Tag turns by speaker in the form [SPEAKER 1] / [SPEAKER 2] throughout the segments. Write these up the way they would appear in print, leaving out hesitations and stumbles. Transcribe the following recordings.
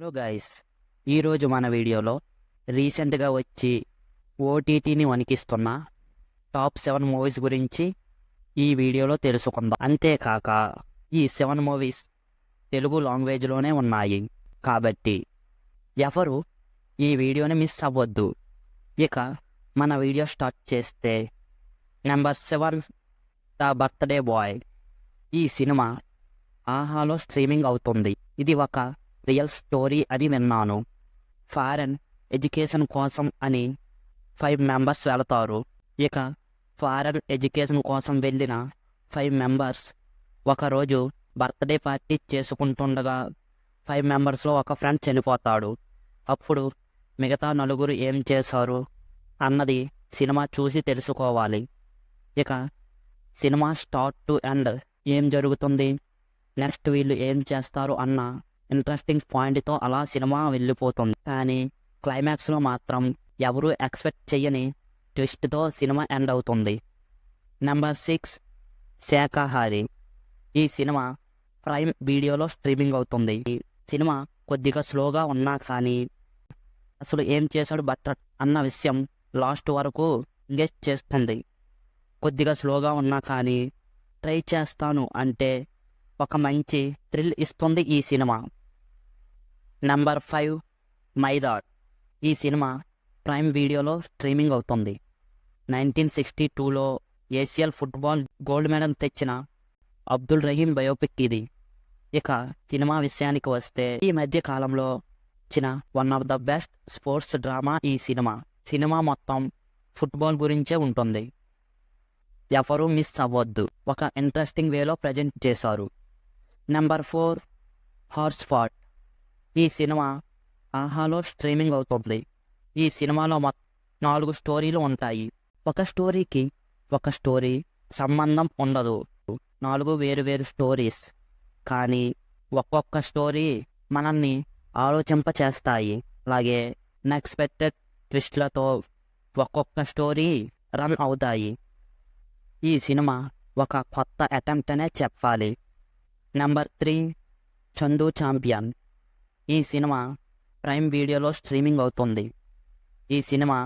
[SPEAKER 1] Hello guys, ఈరోజు మన వీడియోలో రీసెంట్గా వచ్చి ఓటీటీని వణికిస్తున్న టాప్ 7 మూవీస్ గురించి ఈ వీడియోలో తెలుసుకుందాం. అంతేకాక ఈ 7 మూవీస్ తెలుగు లాంగ్వేజ్లోనే ఉన్నాయి కాబట్టి ఎవరు ఈ వీడియోని మిస్ అవ్వద్దు. ఇక మన వీడియో స్టార్ట్ చేస్తే నెంబర్ 7 ద బర్త్డే బాయ్. ఈ సినిమా ఆహాలో స్ట్రీమింగ్ అవుతుంది. ఇది ఒక రియల్ స్టోరీ అని విన్నాను. ఫారెన్ ఎడ్యుకేషన్ కోసం అని 5 మెంబర్స్ వెళతారు. ఇక ఫారెన్ ఎడ్యుకేషన్ కోసం వెళ్ళిన 5 మెంబర్స్ ఒకరోజు బర్త్డే పార్టీ చేసుకుంటుండగా 5 మెంబర్స్లో ఒక ఫ్రెండ్ చనిపోతాడు. అప్పుడు మిగతా 4 ఏం చేశారు అన్నది సినిమా చూసి తెలుసుకోవాలి. ఇక సినిమా స్టార్ట్ టు ఎండ్ ఏం జరుగుతుంది, నెక్స్ట్ వీళ్ళు ఏం చేస్తారు అన్న ఇంట్రెస్టింగ్ పాయింట్తో అలా సినిమా వెళ్ళిపోతుంది. కానీ క్లైమాక్స్లో మాత్రం ఎవరూ ఎక్స్పెక్ట్ చేయని ట్విస్ట్తో సినిమా ఎండ్ అవుతుంది. నెంబర్ 6 శాకాహారి. ఈ సినిమా ప్రైమ్ వీడియోలో స్ట్రీమింగ్ అవుతుంది. ఈ సినిమా కొద్దిగా స్లోగా ఉన్నా కానీ అసలు ఏం చేశాడు బట్టర్ అన్న విషయం లాస్ట్ వరకు ఎంగేజ్ చేస్తుంది. కొద్దిగా స్లోగా ఉన్నా కానీ ట్రై చేస్తాను అంటే ఒక మంచి థ్రిల్ ఇస్తుంది ఈ సినిమా. నెంబర్ 5 మైదాడ్. ఈ సినిమా ప్రైమ్ వీడియోలో స్ట్రీమింగ్ అవుతుంది. 1962లో ఏషియన్ ఫుట్బాల్ గోల్డ్ మెడల్ తెచ్చిన అబ్దుల్ రహీం బయోపిక్ ఇది. ఇక సినిమా విషయానికి వస్తే ఈ మధ్య కాలంలో వచ్చిన one of the best sports drama ఈ సినిమా. సినిమా మొత్తం ఫుట్బాల్ గురించే ఉంటుంది. ఎవరూ మిస్ అవ్వద్దు. ఒక ఇంట్రెస్టింగ్ వేలో ప్రజెంట్ చేశారు. Number 4 horse fat. ఈ సినిమా ఆహాలో స్ట్రీమింగ్ అవుతుంది. ఈ సినిమాలో 4 స్టోరీలు ఉంటాయి. ఒక స్టోరీకి ఒక స్టోరీ సంబంధం ఉండదు. 4 వేరు స్టోరీస్, కానీ ఒక్కొక్క స్టోరీ మనల్ని ఆలోచింపచేస్తాయి. అలాగే అన్ఎక్స్పెక్టెడ్ ట్విస్ట్లతో ఒక్కొక్క స్టోరీ రన్ అవుతాయి. ఈ సినిమా ఒక కొత్త అటెంప్ట్ అనే చెప్పాలి. Number 3 Chandu champion. ఈ సినిమా ప్రైమ్ వీడియోలో స్ట్రీమింగ్ అవుతుంది. ఈ సినిమా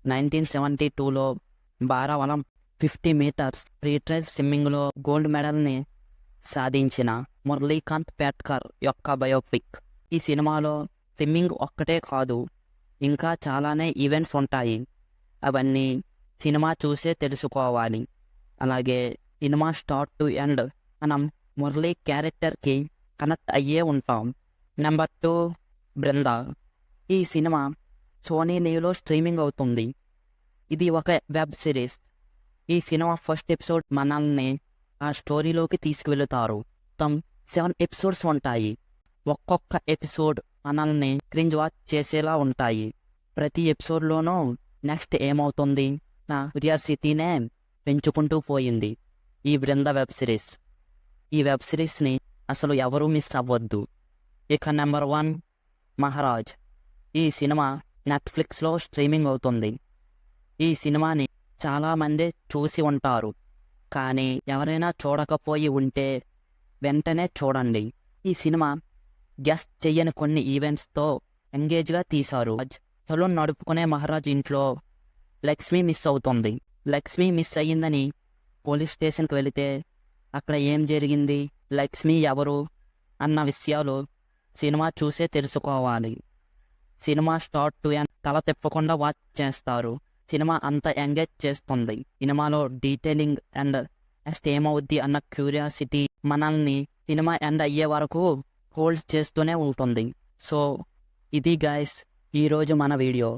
[SPEAKER 1] 1972లో బారావలం 50 మీటర్స్ ఫ్రీ ట్రైల్ స్విమ్మింగ్లో గోల్డ్ మెడల్ని సాధించిన మురళీకాంత్ పేట్కర్ యొక్క బయోపిక్. ఈ సినిమాలో స్విమ్మింగ్ ఒక్కటే కాదు, ఇంకా చాలానే ఈవెంట్స్ ఉంటాయి. అవన్నీ సినిమా చూసే తెలుసుకోవాలి. అలాగే సినిమా స్టార్ట్ టు ఎండ్ మనం మురళీ క్యారెక్టర్కి కనెక్ట్ అయ్యే ఉంటాం. నెంబర్ 2 బృందా. ఈ సినిమా సోనీ లీవ్లో స్ట్రీమింగ్ అవుతుంది. ఇది ఒక వెబ్ సిరీస్. ఈ సినిమా ఫస్ట్ ఎపిసోడ్ మనల్ని ఆ స్టోరీలోకి తీసుకువెళుతారు. మొత్తం 7 ఎపిసోడ్స్ ఉంటాయి. ఒక్కొక్క ఎపిసోడ్ మనల్ని క్రింజ్ వాచ్ చేసేలా ఉంటాయి. ప్రతి ఎపిసోడ్లోనూ నెక్స్ట్ ఏమవుతుంది నా క్యూరియాసిటీనే పెంచుకుంటూ పోయింది ఈ బృంద వెబ్ సిరీస్. ఈ వెబ్ సిరీస్ని అసలు ఎవరూ మిస్ అవ్వద్దు. ఇక నెంబర్ 1 మహారాజ్. ఈ సినిమా నెట్ఫ్లిక్స్లో స్ట్రీమింగ్ అవుతుంది. ఈ సినిమాని చాలామంది చూసి ఉంటారు, కానీ ఎవరైనా చూడకపోయి ఉంటే వెంటనే చూడండి. ఈ సినిమా గెస్ చెయ్యని కొన్ని ఈవెంట్స్తో ఎంగేజ్గా తీశారు. సలూన్ నడుపుకునే మహారాజ్ ఇంట్లో లక్ష్మి మిస్ అవుతుంది. లక్ష్మి మిస్ అయ్యిందని పోలీస్ స్టేషన్కి వెళితే అక్కడ ఏం జరిగింది, లక్ష్మి ఎవరు అన్న విషయాలు సినిమా చూసే తెలుసుకోవాలి. సినిమా స్టార్ట్ టు ఎండ్ తల తిప్పకుండా వాచ్ చేస్తారు. సినిమా అంత ఎంగేజ్ చేస్తుంది. సినిమాలో డీటెయిలింగ్ అండ్ నెక్స్ట్ ఏమవుద్ది అన్న క్యూరియాసిటీ మనల్ని సినిమా ఎండ్ అయ్యే వరకు హోల్డ్ చేస్తూనే ఉంటుంది. సో ఇది గైస్ ఈరోజు మన వీడియో.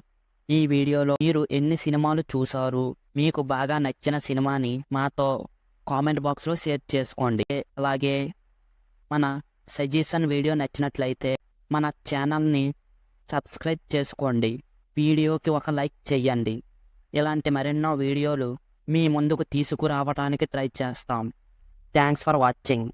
[SPEAKER 1] ఈ వీడియోలో మీరు ఎన్ని సినిమాలు చూసారు, మీకు బాగా నచ్చిన సినిమాని మాతో కామెంట్ బాక్స్లో షేర్ చేసుకోండి. అలాగే మన సజెషన్ వీడియో నచ్చినట్లయితే మన ఛానల్ని సబ్స్క్రైబ్ చేసుకోండి. వీడియోకి ఒక లైక్ చేయండి. ఇలాంటి మరెన్నో వీడియోలు మీ ముందుకు తీసుకురావడానికి ట్రై చేస్తాం. Thanks for watching.